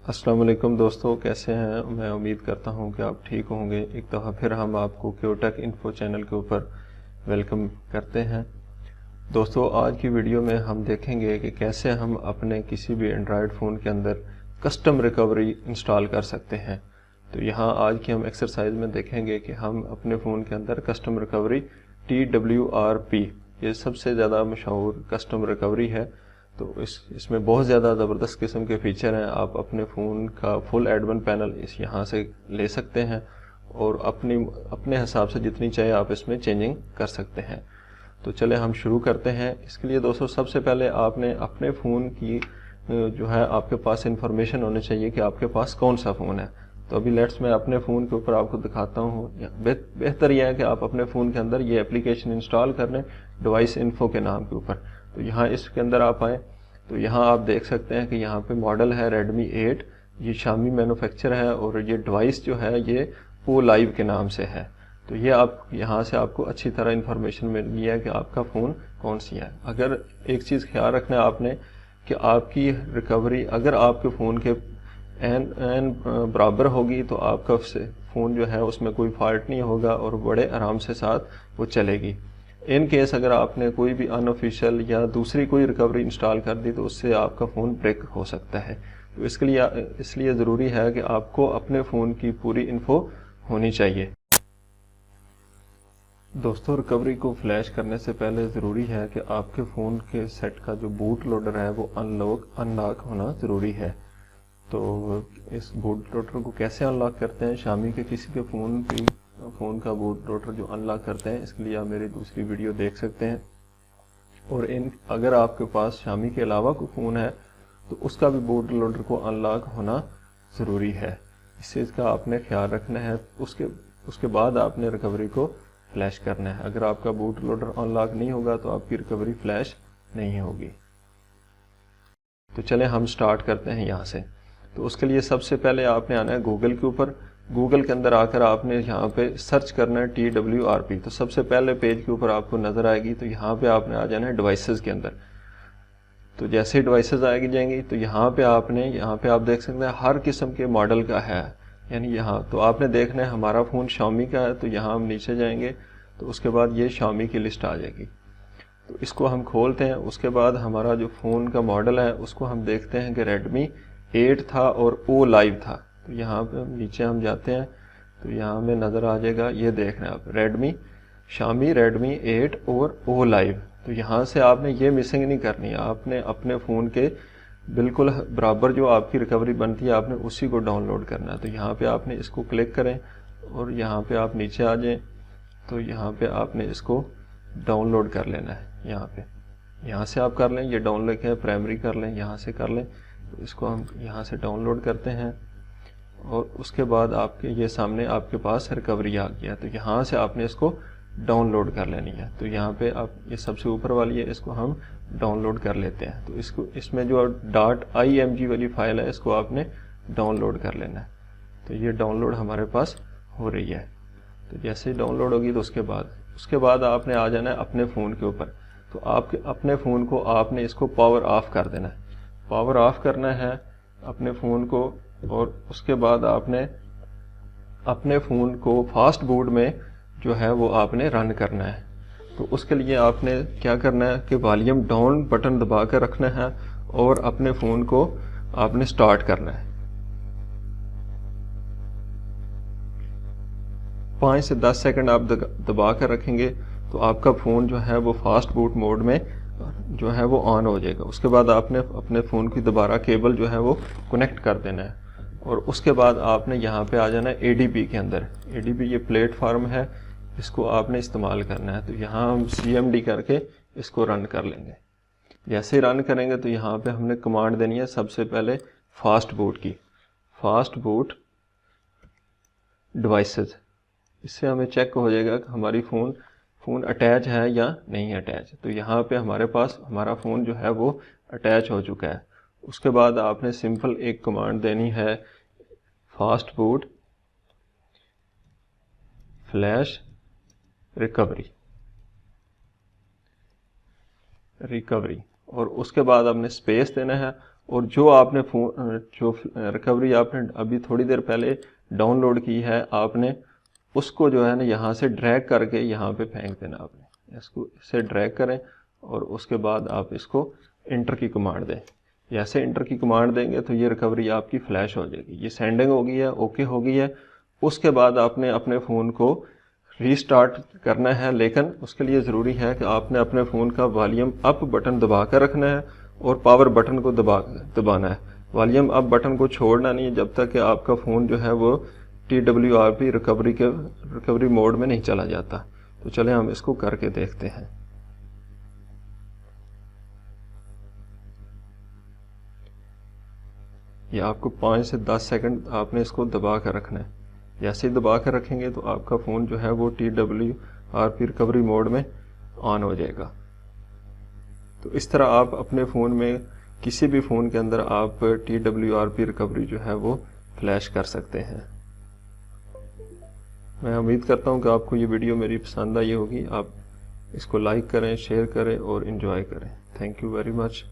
अस्सलाम वालेकुम दोस्तों, कैसे हैं। मैं उम्मीद करता हूं कि आप ठीक होंगे। एक दफ़ा फिर हम आपको क्योटेक इन्फो चैनल के ऊपर वेलकम करते हैं। दोस्तों, आज की वीडियो में हम देखेंगे कि कैसे हम अपने किसी भी एंड्रॉयड फ़ोन के अंदर कस्टम रिकवरी इंस्टॉल कर सकते हैं। तो यहाँ आज की हम एक्सरसाइज में देखेंगे कि हम अपने फ़ोन के अंदर कस्टम रिकवरी TWRP, ये सबसे ज़्यादा मशहूर कस्टम रिकवरी है। तो इसमें बहुत ज़्यादा ज़बरदस्त किस्म के फ़ीचर हैं। आप अपने फ़ोन का फुल एडमिन पैनल यहाँ से ले सकते हैं और अपने हिसाब से जितनी चाहे आप इसमें चेंजिंग कर सकते हैं। तो चले हम शुरू करते हैं। इसके लिए दोस्तों सबसे पहले आपने अपने फ़ोन की जो है आपके पास इंफॉर्मेशन होनी चाहिए कि आपके पास कौन सा फ़ोन है। तो अभी मैं अपने फ़ोन के ऊपर आपको दिखाता हूँ। बेहतर यह है कि आप अपने फ़ोन के अंदर ये एप्लीकेशन इंस्टॉल कर लें डिवाइस इन्फो के नाम के ऊपर। तो यहाँ इसके अंदर आप आएँ तो यहाँ आप देख सकते हैं कि यहाँ पे मॉडल है Redmi 8, ये शामी मैन्युफैक्चर है और ये डिवाइस जो है ये OLive के नाम से है। तो ये आप यहाँ से आपको अच्छी तरह इन्फॉर्मेशन मिल गई है कि आपका फ़ोन कौन सी है। अगर एक चीज़ ख्याल रखना है आपने कि आपकी रिकवरी अगर आपके फ़ोन के एन बराबर होगी तो आपका फ़ोन जो है उसमें कोई फॉल्ट नहीं होगा और बड़े आराम से साथ वो चलेगी। इन केस अगर आपने कोई भी अनऑफिशियल या दूसरी कोई रिकवरी इंस्टॉल कर दी तो उससे आपका फ़ोन ब्रेक हो सकता है। तो इसलिए ज़रूरी है कि आपको अपने फ़ोन की पूरी इन्फो होनी चाहिए। दोस्तों, रिकवरी को फ्लैश करने से पहले ज़रूरी है कि आपके फ़ोन के सेट का जो बूट लोडर है वो अनलॉक होना ज़रूरी है। तो इस बूट लोडर को कैसे अनलॉक करते हैं, शामी के किसी के फ़ोन का बूट लोडर जो अनलॉक करते हैं, इसके लिए आप मेरी दूसरी वीडियो देख सकते हैं। और अगर आपके पास शामी के अलावा कोई फ़ोन है तो उसका भी बूट लोडर को अनलॉक होना ज़रूरी है। इस चीज़ का आपने ख्याल रखना है। उसके बाद आपने रिकवरी को फ्लैश करना है। अगर आपका बूट लोडर अनलॉक नहीं होगा तो आपकी रिकवरी फ्लैश नहीं होगी। तो चलें हम स्टार्ट करते हैं यहाँ से। तो उसके लिए सबसे पहले आपने आना है गूगल के ऊपर। गूगल के अंदर आकर आपने यहाँ पे सर्च करना है TWRP। तो सबसे पहले पेज के ऊपर आपको नज़र आएगी। तो यहाँ पे आपने आ जाना है डिवाइसेस के अंदर। तो जैसे ही डिवाइसेस आएगी जाएंगी तो यहाँ पे आप देख सकते हैं हर किस्म के मॉडल का है। यानी यहाँ तो आपने देखना है हमारा फ़ोन Xiaomi का है तो यहाँ हम नीचे जाएंगे तो उसके बाद ये Xiaomi की लिस्ट आ जाएगी। तो इसको हम खोलते हैं। उसके बाद हमारा जो फ़ोन का मॉडल है उसको हम देखते हैं कि Redmi 8 था और OLive था। तो यहाँ पे नीचे हम जाते हैं तो यहाँ में नज़र आ जाएगा, ये देख रहे हैं आप Xiaomi Redmi 8 और OLive। तो यहाँ से आपने ये मिसिंग नहीं करनी है। आपने अपने फ़ोन के बिल्कुल बराबर जो आपकी रिकवरी बनती है आपने उसी को डाउनलोड करना है। तो यहाँ पे आपने इसको क्लिक करें और यहाँ पे आप नीचे आ जाएं तो यहाँ पे आपने इसको डाउनलोड कर लेना है। यहाँ से आप कर लें, ये डाउनलोड है प्राइमरी कर लें, यहाँ से कर लें। तो इसको हम यहाँ से डाउनलोड करते हैं और उसके बाद आपके ये सामने आपके पास रिकवरी आ गया। तो यहाँ से आपने इसको डाउनलोड कर लेनी है। तो यहाँ पे आप ये सबसे ऊपर वाली है, इसको हम डाउनलोड कर लेते हैं। तो इसमें जो .img वाली फाइल है इसको आपने डाउनलोड कर लेना है। तो ये डाउनलोड हमारे पास हो रही है। तो जैसे ही डाउनलोड होगी तो उसके बाद आपने आ जाना है अपने फ़ोन के ऊपर। तो आपके अपने फ़ोन को आपने इसको पावर ऑफ कर देना है। पावर ऑफ करना है अपने फ़ोन को और उसके बाद आपने अपने फ़ोन को फास्ट बूट में जो है वो आपने रन करना है। तो उसके लिए आपने क्या करना है कि वॉल्यूम डाउन बटन दबा कर रखना है और अपने फ़ोन को आपने स्टार्ट करना है। 5 से 10 सेकंड आप दबा कर रखेंगे तो आपका फ़ोन जो है वो फास्ट बूट मोड में जो है वो ऑन हो जाएगा। उसके बाद आपने अपने फ़ोन की दोबारा केबल जो है वो कनेक्ट कर देना है और उसके बाद आपने यहाँ पे आ जाना है ADP के अंदर। ADP ये प्लेटफार्म है, इसको आपने इस्तेमाल करना है। तो यहाँ हम CMD करके इसको रन कर लेंगे। जैसे ही रन करेंगे तो यहाँ पे हमने कमांड देनी है सबसे पहले फास्ट बूट की, फास्ट बूट डिवाइसेस। इससे हमें चेक हो जाएगा कि हमारी फ़ोन अटैच है या नहीं अटैच। तो यहाँ पे हमारे पास हमारा फ़ोन जो है वो अटैच हो चुका है। उसके बाद आपने सिंपल एक कमांड देनी है फास्ट बूट फ्लैश रिकवरी और उसके बाद आपने स्पेस देना है اور جو آپ نے جو ریکوری آپ نے ابھی تھوڑی دیر پہلے ڈاؤن لوڈ کی ہے، آپ نے اس کو جو ہے نا یہاں سے ڈریگ کر کے یہاں پہ پھینک دینا. آپ نے اس کو اسے ڈریگ کریں اور اس کے بعد آپ اس کو انٹر کی کمانڈ دیں. جیسے انٹر کی کمانڈ دیں گے تو یہ ریکوری آپ کی فلیش ہو جائے گی. یہ سینڈنگ ہو گئی ہے، اوکے ہو گئی ہے. اس کے بعد آپ نے اپنے فون کو ری سٹارٹ کرنا ہے، لیکن اس کے لیے ضروری ہے کہ آپ نے اپنے فون کا والیوم اپ بٹن دبا کر رکھنا ہے اور پاور بٹن کو دبانا ہے. والیوم اپ بٹن کو چھوڑنا نہیں ہے جب تک کہ آپ کا فون جو ہے وہ TWRP ریکوری موڈ میں نہیں چلا جاتا. تو چلیں ہم اس کو کر کے دیکھتے ہیں. یہ آپ کو 5 سے 10 سیکنڈ آپ نے اس کو دبا کر رکھنا ہے. جیسے ہی دبا کر رکھیں گے تو آپ کا فون جو ہے وہ TWRP ریکوری موڈ میں آن ہو جائے گا. تو اس طرح آپ اپنے فون میں کسی بھی فون کے اندر آپ TWRP ریکوری جو ہے وہ فلیش کر سکتے ہیں. میں امید کرتا ہوں کہ آپ کو یہ ویڈیو میری پسند آئی ہوگی. آپ اس کو لائک کریں، شیئر کریں اور انجوائے کریں. Thank you very much.